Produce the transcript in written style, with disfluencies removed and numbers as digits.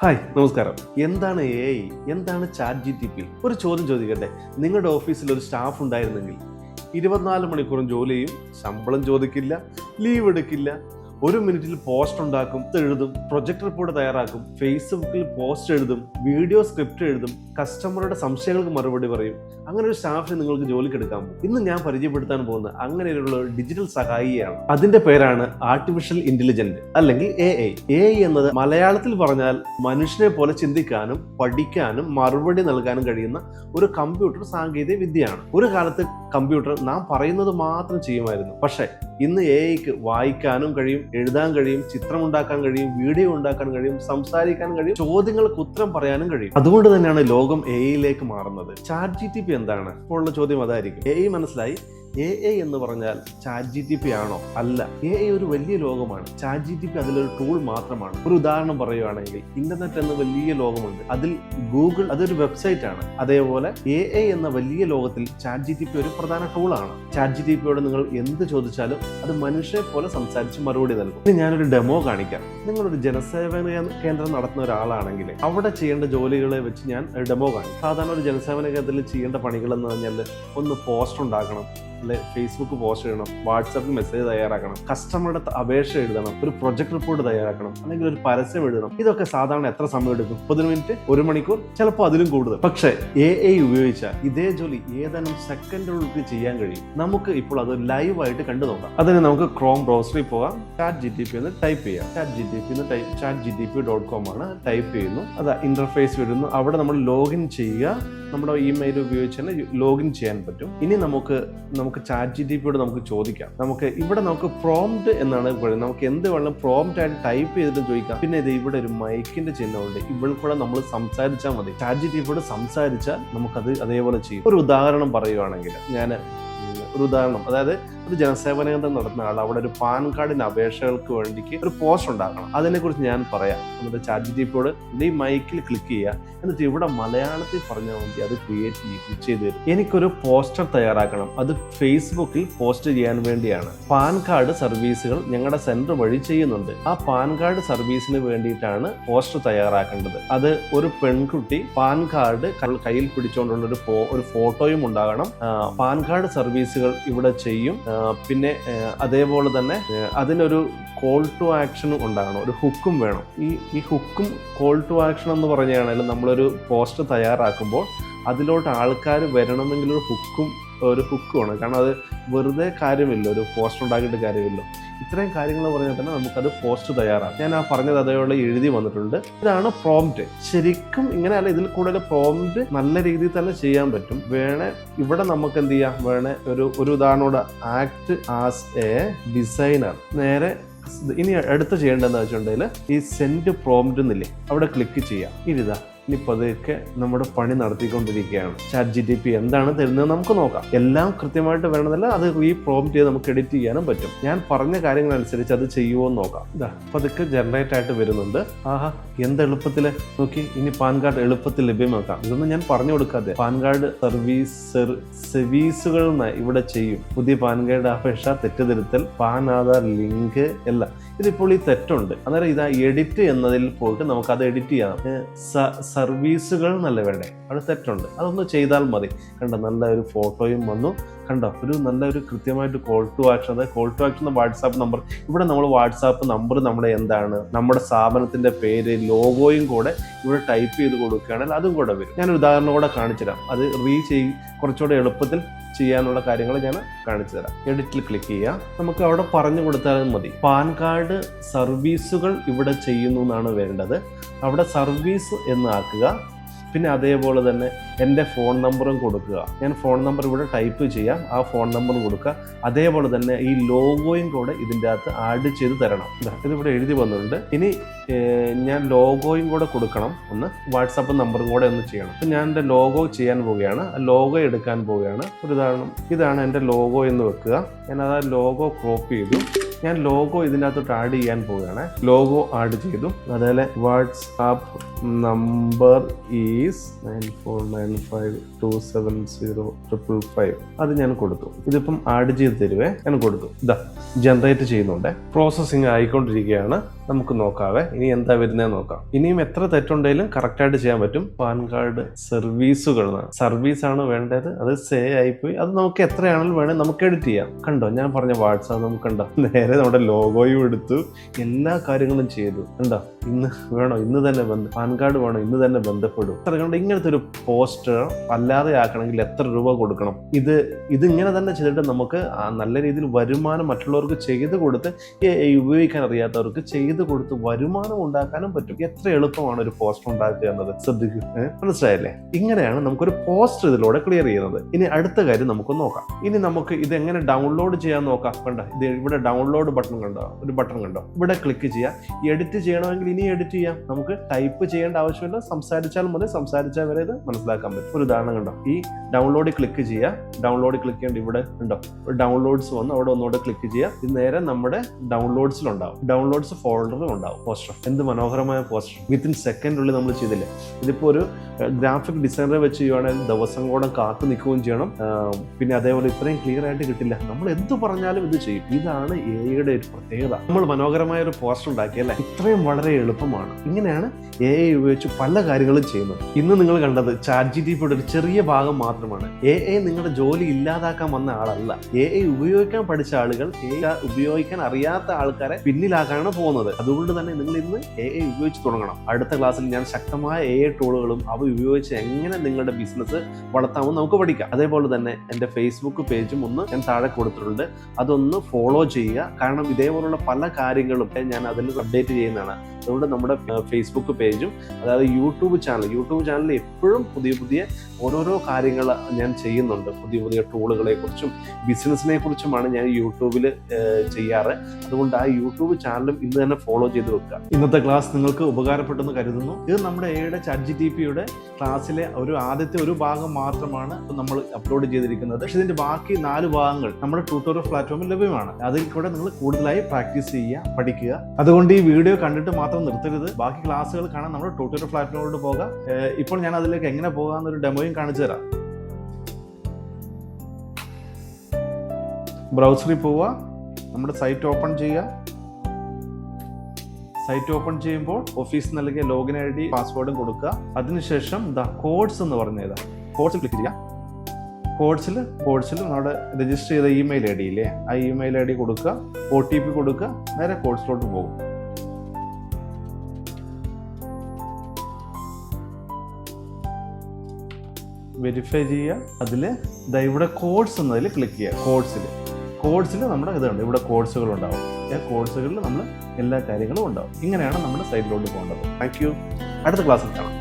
Hi നമസ്കാരം. എന്താണ് AI? എന്താണ് ChatGPT? ഒരു ചോദ്യം ചോദിക്കട്ടെ. നിങ്ങളുടെ ഓഫീസിൽ ഒരു സ്റ്റാഫ് ഉണ്ടായിരുന്നെങ്കിൽ 24 മണിക്കൂറും ജോലി ചെയ്യും, ശമ്പളം ചോദിക്കില്ല, ലീവ് എടുക്കില്ല, ഒരു മിനിറ്റിൽ പോസ്റ്റ് ഉണ്ടാക്കും, എഴുതും, പ്രൊജക്ട് റിപ്പോർട്ട് തയ്യാറാക്കും, ഫേസ്ബുക്കിൽ പോസ്റ്റ് എഴുതും, വീഡിയോ സ്ക്രിപ്റ്റ് എഴുതും, കസ്റ്റമറുടെ സംശയങ്ങൾക്ക് മറുപടി പറയും. അങ്ങനെ ഒരു സ്റ്റാഫിനെ നിങ്ങൾക്ക് ജോലിക്ക് എടുക്കാൻ പോകും. ഇന്ന് ഞാൻ പരിചയപ്പെടുത്താൻ പോകുന്ന അങ്ങനെയുള്ള ഒരു ഡിജിറ്റൽ സഹായിയാണ്. അതിന്റെ പേരാണ് ആർട്ടിഫിഷ്യൽ ഇന്റലിജന്റ് അല്ലെങ്കിൽ AI. AI എന്നത് മലയാളത്തിൽ പറഞ്ഞാൽ മനുഷ്യനെ പോലെ ചിന്തിക്കാനും പഠിക്കാനും മറുപടി നൽകാനും കഴിയുന്ന ഒരു കമ്പ്യൂട്ടർ സാങ്കേതിക വിദ്യയാണ്. ഒരു കാലത്ത് കമ്പ്യൂട്ടർ നാം പറയുന്നത് മാത്രം ചെയ്യുമായിരുന്നു. പക്ഷേ ഇന്ന് AIക്ക് വായിക്കാനും കഴിയും, എഴുതാൻ കഴിയും, ചിത്രമുണ്ടാക്കാൻ കഴിയും, വീഡിയോ ഉണ്ടാക്കാൻ കഴിയും, സംസാരിക്കാൻ കഴിയും, ചോദ്യങ്ങൾക്ക് ഉത്തരം പറയാനും കഴിയും. അതുകൊണ്ട് തന്നെയാണ് ലോകം AI-യിലേക്ക് മാറുന്നത്. ChatGPT എന്താണ്? ഇപ്പോൾ ഉള്ള ചോദ്യം അതായിരിക്കും. AI മനസ്സിലായി. AI എന്ന് പറഞ്ഞാൽ ChatGPT ആണോ? അല്ല. AI ഒരു വലിയ ലോകമാണ്. ChatGPT അതിലൊരു ടൂൾ മാത്രമാണ്. ഒരു ഉദാഹരണം പറയുകയാണെങ്കിൽ ഇന്റർനെറ്റ് എന്ന വലിയ ലോകമുണ്ട്. അതിൽ ഗൂഗിൾ അതൊരു വെബ്സൈറ്റ് ആണ്. അതേപോലെ AI എന്ന വലിയ ലോകത്തിൽ ChatGPT ഒരു പ്രധാന ടൂളാണ്. ChatGPTയോട് നിങ്ങൾ എന്ത് ചോദിച്ചാലും അത് മനുഷ്യരെ പോലെ സംസാരിച്ച് മറുപടി നൽകും. ഇനി ഞാനൊരു ഡെമോ കാണിക്കാം. നിങ്ങളൊരു ജനസേവന കേന്ദ്രം നടത്തുന്ന ഒരാളാണെങ്കിൽ അവിടെ ചെയ്യേണ്ട ജോലികളെ വെച്ച് ഞാൻ ഒരു ഡെമോ കാണിക്കും. സാധാരണ ഒരു ജനസേവന കേന്ദ്രത്തിൽ ചെയ്യേണ്ട പണികൾ എന്ന് പറഞ്ഞാൽ ഒന്ന് പോസ്റ്റർ ഉണ്ടാക്കണം, ഫേസ്ബുക്ക് പോസ്റ്റ് ചെയ്യണം, വാട്സാപ്പിൽ മെസ്സേജ് തയ്യാറാക്കണം, കസ്റ്റമറുടെ അപേക്ഷ എഴുതണം, ഒരു പ്രൊജക്ട് റിപ്പോർട്ട് തയ്യാറാക്കണം, അല്ലെങ്കിൽ ഒരു പരസ്യം എഴുതണം. ഇതൊക്കെ സാധാരണ എത്ര സമയം എടുക്കും? 30 മിനിറ്റ്, 1 മണിക്കൂർ, ചിലപ്പോൾ അതിലും കൂടുതൽ. പക്ഷേ AI ഉപയോഗിച്ചാൽ ഇതേ ജോലി ഏതാനും സെക്കൻഡുകൾക്ക് ചെയ്യാൻ കഴിയും. നമുക്ക് ഇപ്പോൾ അത് ലൈവായിട്ട് കണ്ടു നോക്കാം. അതിന് നമുക്ക് ക്രോം ബ്രൗസറിൽ പോകാം, ChatGPT എന്ന് ടൈപ്പ് ചെയ്യാം. chatgpt.com ആണ് ടൈപ്പ് ചെയ്യുന്നു. അതാ ഇന്റർഫേസ് വരുന്നു. അവിടെ നമ്മൾ ലോഗിൻ ചെയ്യുക. നമ്മുടെ ഇമെയിൽ ഉപയോഗിച്ച് തന്നെ ലോഗിൻ ചെയ്യാൻ പറ്റും. ഇനി നമുക്ക് ChatGPTയോട് നമുക്ക് ചോദിക്കാം. നമുക്ക് പ്രോംപ്റ്റ് എന്നാണ് പറയുന്നത്. നമുക്ക് എന്ത് വേണം പ്രോംപ്റ്റ് ആയിട്ട് ടൈപ്പ് ചെയ്തിട്ട് ചോദിക്കാം. പിന്നെ ഇത് ഇവിടെ ഒരു മൈക്കിന്റെ ചിഹ്നമുണ്ട്. ഇവിടെ കൂടെ നമ്മൾ സംസാരിച്ചാൽ മതി. ChatGPTയോട് സംസാരിച്ചാൽ നമുക്കത് അതേപോലെ ചെയ്യും. ഒരു ഉദാഹരണം പറയുവാണെങ്കിൽ അതായത് ഒരു ജനസേവന കേന്ദ്രം നടത്തുന്ന ആൾ അവിടെ ഒരു പാൻ കാർഡിന് അപേക്ഷകൾക്ക് വേണ്ടിക്ക് ഒരു പോസ്റ്റ് ഉണ്ടാക്കണം. അതിനെക്കുറിച്ച് ഞാൻ പറയാം. എന്നിട്ട് ChatGPTയോട് ഈ മൈക്കിൽ ക്ലിക്ക് ചെയ്യുക. എന്നിട്ട് ഇവിടെ മലയാളത്തിൽ പറഞ്ഞാൽ മതി, അത് ക്രിയേറ്റ് ചെയ്ത് തരും. എനിക്കൊരു പോസ്റ്റർ തയ്യാറാക്കണം. അത് ഫേസ്ബുക്കിൽ പോസ്റ്റ് ചെയ്യാൻ വേണ്ടിയാണ്. പാൻ കാർഡ് സർവീസുകൾ ഞങ്ങളുടെ സെന്റർ വഴി ചെയ്യുന്നുണ്ട്. ആ പാൻ കാർഡ് സർവീസിന് വേണ്ടിയിട്ടാണ് പോസ്റ്റർ തയ്യാറാക്കേണ്ടത്. അത് ഒരു പെൺകുട്ടി പാൻ കാർഡ് കയ്യിൽ പിടിച്ചുകൊണ്ടുള്ള ഒരു ഫോട്ടോയും ഉണ്ടാകണം. പാൻ കാർഡ് സർവീസുകൾ ഇവിടെ ചെയ്യും. പിന്നെ അതേപോലെ തന്നെ അതിനൊരു കോൾ ടു ആക്ഷനും ഉണ്ടാകണം. ഒരു ഹുക്കും വേണം. ഈ ഹുക്കും കോൾ ടു ആക്ഷൻ എന്ന് പറഞ്ഞാണെങ്കിൽ നമ്മളൊരു പോസ്റ്റർ തയ്യാറാക്കുമ്പോൾ അതിലോട്ട് ആൾക്കാർ വരണമെങ്കിൽ ഒരു ഹുക്ക് വേണം. കാരണം അത് വെറുതെ കാര്യമില്ല, ഒരു പോസ്റ്റർ ഉണ്ടാക്കിയിട്ട് കാര്യമില്ല. ഇത്രയും കാര്യങ്ങൾ പറഞ്ഞാൽ തന്നെ നമുക്കത് പോസ്റ്റ് തയ്യാറാക്കാം. ഞാൻ ആ പറഞ്ഞത് അതേപോലെ എഴുതി വന്നിട്ടുണ്ട്. ഇതാണ് പ്രോംപ്റ്റ്. ശരിക്കും ഇങ്ങനെയല്ല, ഇതിൽ കൂടുതൽ പ്രോംപ്റ്റ് നല്ല രീതിയിൽ തന്നെ ചെയ്യാൻ പറ്റും. ഇവിടെ നമുക്ക് എന്ത് ചെയ്യാം? ഒരു ഉദാഹരണോട് ആക്ട് ആസ് എ ഡിസൈനർ. നേരെ ഇനി അടുത്ത് ചെയ്യേണ്ടതെന്ന് വെച്ചിട്ടുണ്ടെങ്കിൽ ഈ സെൻഡ് പ്രോംപ്റ്റ് എന്നില്ലേ, അവിടെ ക്ലിക്ക് ചെയ്യാം. ഇനിയിപ്പോൾ അതൊക്കെ നമ്മുടെ പണി നടത്തിക്കൊണ്ടിരിക്കുകയാണ്. ChatGPT എന്താണ് തരുന്നത് നമുക്ക് നോക്കാം. എല്ലാം കൃത്യമായിട്ട് വരണമെന്നല്ല, അത് പ്രോംപ്റ്റ് ചെയ്ത് നമുക്ക് എഡിറ്റ് ചെയ്യാനും പറ്റും. ഞാൻ പറഞ്ഞ കാര്യങ്ങളനുസരിച്ച് അത് ചെയ്യുമോ എന്ന് നോക്കാം. അപ്പോൾ അതൊക്കെ ജനറേറ്റ് ആയിട്ട് വരുന്നുണ്ട്. ആഹാ, എന്ത് എളുപ്പത്തിൽ നോക്കി. ഇനി പാൻ കാർഡ് എളുപ്പത്തിൽ ലഭ്യമാക്കാം. ഇതൊന്നും ഞാൻ പറഞ്ഞു കൊടുക്കാതെ പാൻ കാർഡ് സർവീസുകൾ ഇവിടെ ചെയ്യും. പുതിയ പാൻ കാർഡ് അപേക്ഷ, തെറ്റുതിരുത്തൽ, പാൻ ആധാർ ലിങ്ക് എല്ലാം. ഇതിപ്പോൾ ഈ തെറ്റുണ്ട്. അന്നേരം ഇതാ എഡിറ്റ് എന്നതിൽ പോയിട്ട് നമുക്കത് എഡിറ്റ് ചെയ്യാം. സർവീസുകൾ നല്ല വേണ്ടേ, അവിടെ തെറ്റുണ്ട്. അതൊന്ന് ചെയ്താൽ മതി. കണ്ടോ, നല്ല ഒരു ഫോട്ടോയും വന്നു. കണ്ടോ, നല്ലൊരു കൃത്യമായിട്ട് കോൾ ടു ആക്ഷൻ. അതായത് call to action WhatsApp number. ഇവിടെ നമ്മൾ വാട്സാപ്പ് നമ്പർ നമ്മുടെ എന്താണ്, നമ്മുടെ സ്ഥാപനത്തിന്റെ പേര്, ലോഗോയും കൂടെ ഇവിടെ ടൈപ്പ് ചെയ്ത് കൊടുക്കുകയാണെങ്കിൽ അതും കൂടെ വരും. ഞാനൊരു ഉദാഹരണം കൂടെ കാണിച്ചു തരാം. അത് കുറച്ചുകൂടെ എളുപ്പത്തിൽ ചെയ്യാനുള്ള കാര്യങ്ങൾ ഞാൻ കാണിച്ചു തരാം. എഡിറ്റിൽ ക്ലിക്ക് ചെയ്യുക. നമുക്ക് അവിടെ പറഞ്ഞു കൊടുത്താലും മതി. പാൻ കാർഡ് സർവീസുകൾ ഇവിടെ ചെയ്യുന്നു എന്നാണ് വേണ്ടത്. അവിടെ സർവീസ് എന്ന് ആക്കുക. പിന്നെ അതേപോലെ തന്നെ എൻ്റെ ഫോൺ നമ്പറും കൊടുക്കുക. ഞാൻ ഫോൺ നമ്പർ ഇവിടെ ടൈപ്പ് ചെയ്യാം. ആ ഫോൺ നമ്പറും കൊടുക്കുക. അതേപോലെ തന്നെ ഈ ലോഗോയും കൂടെ ഇതിൻ്റെ അകത്ത് ആഡ് ചെയ്ത് തരണം. ഇതിവിടെ എഴുതി വന്നിട്ടുണ്ട്. ഇനി ഞാൻ ലോഗോയും കൂടെ കൊടുക്കണം. ഒന്ന് വാട്സാപ്പ് നമ്പറും കൂടെ ഒന്ന് ചെയ്യണം. അപ്പം ഞാൻ എൻ്റെ ലോഗോ ചെയ്യാൻ പോവുകയാണ്. ആ ലോഗോ എടുക്കാൻ പോവുകയാണ്. ഒരു ഉദാഹരണം, ഇതാണ് എൻ്റെ ലോഗോ എന്ന് വെക്കുക. ഞാൻ ആ ലോഗോ ക്രോപ്പ് ചെയ്തു. ഞാൻ ലോഗോ ഇതിനകത്തോട്ട് ആഡ് ചെയ്യാൻ പോവുകയാണ്. ലോഗോ ആഡ് ചെയ്തു. അതേപോലെ വാട്സാപ്പ് നമ്പർ ഈസ് 9495270555. അത് ഞാൻ കൊടുത്തു. ഇതിപ്പം ആഡ് ചെയ്ത് തരുവേ. ഞാൻ കൊടുത്തു. ഇതാ ജനറേറ്റ് ചെയ്യുന്നുണ്ട്. പ്രോസസ്സിങ് ആയിക്കൊണ്ടിരിക്കുകയാണ്. നമുക്ക് നോക്കാവേ ഇനി എന്താ വരുന്നതെന്ന് നോക്കാം. ഇനിയും എത്ര തെറ്റുണ്ടെങ്കിലും കറക്റ്റായിട്ട് ചെയ്യാൻ പറ്റും. പാൻ കാർഡ് സർവീസാണ് വേണ്ടത്. അത് സേ ആയിപ്പോയി. അത് നമുക്ക് എത്രയാണെങ്കിലും വേണേൽ നമുക്ക് എഡിറ്റ് ചെയ്യാം. കണ്ടോ ഞാൻ പറഞ്ഞ വാട്സാപ്പ് നമുക്ക് കണ്ടോ, നേരെ നമ്മുടെ ലോഗോയും എടുത്തു, എല്ലാ കാര്യങ്ങളും ചെയ്തു. കണ്ടോ ഇന്ന് വേണോ ഇന്ന് തന്നെ പാൻ കാർഡ് വേണോ ഇന്ന് തന്നെ ബന്ധപ്പെടും. അതുകൊണ്ട് ഇങ്ങനത്തെ ഒരു പോസ്റ്റർ അല്ലാതെ ആക്കണമെങ്കിൽ എത്ര രൂപ കൊടുക്കണം? ഇതിങ്ങനെ തന്നെ ചെയ്തിട്ട് നമുക്ക് നല്ല രീതിയിൽ വരുമാനം മറ്റുള്ളവർക്ക് ചെയ്ത് കൊടുത്ത് ഉപയോഗിക്കാൻ അറിയാത്തവർക്ക് ചെയ്ത് കൊടുത്ത് വരുമാനം ഉണ്ടാക്കാനും പറ്റും. എത്ര എളുപ്പമാണ് ഒരു പോസ്റ്റർ ഉണ്ടാക്കുക എന്നത്. ശ്രദ്ധിക്കുക, മനസ്സിലായല്ലേ? ഇങ്ങനെയാണ് നമുക്കൊരു പോസ്റ്റർ ഇതിലൂടെ ക്ലിയർ ചെയ്യുന്നത്. ഇനി അടുത്ത കാര്യം നമുക്ക് നോക്കാം. ഇനി നമുക്ക് ഇത് എങ്ങനെ ഡൗൺലോഡ് ചെയ്യാൻ നോക്കാം. കണ്ടോ ഇത് ഇവിടെ ഡൗൺലോഡ് ബട്ടൺ കണ്ടോ, ഒരു ബട്ടൺ കണ്ടോ, ഇവിടെ ക്ലിക്ക് ചെയ്യാം. എഡിറ്റ് ചെയ്യണമെങ്കിൽ ഇനി എഡിറ്റ് ചെയ്യാം. നമുക്ക് ടൈപ്പ് ചെയ്യേണ്ട ആവശ്യമില്ല, സംസാരിച്ചാൽ മതി. സംസാരിച്ചാൽ വരെ ഇത് മനസ്സിലാക്കാൻ പറ്റും. ഒരു ഉദാഹരണം കണ്ടോ, ഈ ഡൗൺലോഡ് ക്ലിക്ക് ചെയ്യുക. ഡൗൺലോഡ് ക്ലിക്ക് ചെയ്യേണ്ട ഇവിടെ ഉണ്ടോ ഡൗൺലോഡ്സ് വന്ന് അവിടെ ഒന്നുകൂടെ ക്ലിക്ക് ചെയ്യുക. ഇത് നേരെ നമ്മുടെ ഡൗൺലോഡ്സിലുണ്ടാവും. ഡൗൺലോഡ്സ് ഫോൾഡറിൽ ഉണ്ടാവും പോസ്റ്റർ. എന്ത് മനോഹരമായ പോസ്റ്റർ, വിത്തിൻ സെക്കൻഡിനുള്ളിൽ നമ്മൾ ചെയ്തില്ലേ. ഇതിപ്പോ ഒരു ഗ്രാഫിക് ഡിസൈനറെ വെച്ച് ചെയ്യുവാണെങ്കിൽ ദിവസങ്ങളോളം കാത്തു നിൽക്കുകയും ചെയ്യണം. പിന്നെ അതേപോലെ ഇത്രയും ക്ലിയർ ആയിട്ട് കിട്ടില്ല. നമ്മൾ എന്ത് പറഞ്ഞാലും ഇത് ചെയ്യും. ഇതാണ് എഐയുടെ ഒരു പ്രത്യേകത. നമ്മൾ മനോഹരമായ ഒരു പോസ്റ്റർ ഉണ്ടാക്കിയല്ലേ, ഇത്രയും വളരെ എളുപ്പമാണ്. ഇങ്ങനെയാണ് എഐ ഉപയോഗിച്ച് പല കാര്യങ്ങളും ചെയ്യുന്നത്. ഇന്ന് നിങ്ങൾ കണ്ടത് ചാറ്റ്ജിപിടിയുടെ ഒരു ചെറിയ ഭാഗം മാത്രമാണ്. എഐ നിങ്ങളുടെ ജോലി ഇല്ലാതാക്കാൻ വന്ന ആളല്ല. എഐ ഉപയോഗിക്കാൻ പഠിച്ച ആളുകൾ എഐ ഉപയോഗിക്കാൻ അറിയാത്ത ആൾക്കാരെ പിന്നിലാക്കാനാണ് പോകുന്നത്. അതുകൊണ്ട് തന്നെ നിങ്ങൾ ഇന്ന് എഐ ഉപയോഗിച്ച് തുടങ്ങണം. അടുത്ത ക്ലാസ്സിൽ ഞാൻ ശക്തമായ എഐ ടൂളുകളും അവ ഉപയോഗിച്ച് എങ്ങനെ നിങ്ങളുടെ ബിസിനസ് വളർത്താമെന്ന് നമുക്ക് പഠിക്കാം. അതേപോലെ തന്നെ എൻ്റെ ഫേസ്ബുക്ക് പേജും ഒന്ന് ഞാൻ താഴെ കൊടുത്തിട്ടുണ്ട്. അതൊന്ന് ഫോളോ ചെയ്യുക. കാരണം ഇതേപോലുള്ള പല കാര്യങ്ങളും ഞാൻ അതിൽ അപ്ഡേറ്റ് ചെയ്യുന്നതാണ്. അതുകൊണ്ട് നമ്മുടെ ഫേസ്ബുക്ക് പേജും അതായത് യൂട്യൂബ് ചാനലിൽ എപ്പോഴും പുതിയ ഓരോരോ കാര്യങ്ങൾ ഞാൻ ചെയ്യുന്നുണ്ട്. പുതിയ ടൂളുകളെ കുറിച്ചും ബിസിനസിനെ കുറിച്ചുമാണ് ഞാൻ യൂട്യൂബിൽ ചെയ്യാറ്. അതുകൊണ്ട് ആ യൂട്യൂബ് ചാനലും ഇന്ന് തന്നെ ഫോളോ ചെയ്ത് വെക്കുക. ഇന്നത്തെ ക്ലാസ് നിങ്ങൾക്ക് ഉപകാരപ്പെട്ടെന്ന് കരുതുന്നു. ഇത് നമ്മുടെ എയുടെ ചാറ്റ്ജിപിടിയുടെ ക്ലാസ്സിലെ ആദ്യത്തെ ഒരു ഭാഗം മാത്രമാണ് നമ്മൾ അപ്ലോഡ് ചെയ്തിരിക്കുന്നത്. പക്ഷെ ഇതിന്റെ ബാക്കി 4 ഭാഗങ്ങൾ നമ്മുടെ ട്യൂട്ടോറിയൽ പ്ലാറ്റ്ഫോമിൽ ലഭ്യമാണ്. അതിൽ കൂടെ നിങ്ങൾ കൂടുതലായി പ്രാക്ടീസ് ചെയ്യുക, പഠിക്കുക. അതുകൊണ്ട് ഈ വീഡിയോ കണ്ടിട്ട് മാത്രം നിർത്തരുത്. ബാക്കി ക്ലാസ്സുകൾ കാണാൻ നമ്മുടെ ട്യൂട്ടോറിയൽ പ്ലാറ്റ്ഫോമിലോട്ട് പോകാം. ഇപ്പോൾ ഞാൻ അതിലേക്ക് എങ്ങനെ പോകാമെന്നൊരു ഡെമോയും കാണിച്ചു തരാം. ബ്രൗസറിൽ പോവുക, നമ്മുടെ സൈറ്റ് ഓപ്പൺ ചെയ്യുക. സൈറ്റ് ഓപ്പൺ ചെയ്യുമ്പോൾ ഓഫീസ് നൽകിയ ലോഗിൻ ID പാസ്വേഡും കൊടുക്കുക. അതിനുശേഷം കോഡ്സ് എന്ന് പറഞ്ഞത് കോഡ്സ് ക്ലിക്ക് ചെയ്യുക. കോഡ്സിൽ നമ്മുടെ രജിസ്റ്റർ ചെയ്ത ഇമെയിൽ ID ഇല്ലേ, ആ ഇമെയിൽ ID കൊടുക്കുക. OTP കൊടുക്കുക. നേരെ കോഡ്സിലോട്ട് പോകും. വെരിഫൈ ചെയ്യുക. അതിൽ ഇവിടെ കോഡ്സ് എന്നതിൽ ക്ലിക്ക് ചെയ്യുക. കോഡ്സിൽ നമ്മുടെ ഇതുണ്ട്, ഇവിടെ കോഡ്സുകൾ ഉണ്ടാവും. ആ കോഡ്സുകളിൽ നമ്മൾ എല്ലാ കാര്യങ്ങളും ഉണ്ടാവും. ഇങ്ങനെയാണ് നമ്മുടെ സൈറ്റിലോട്ട് പോകേണ്ടത്. Thank you. അടുത്ത ക്ലാസ്സിൽ കാണാം.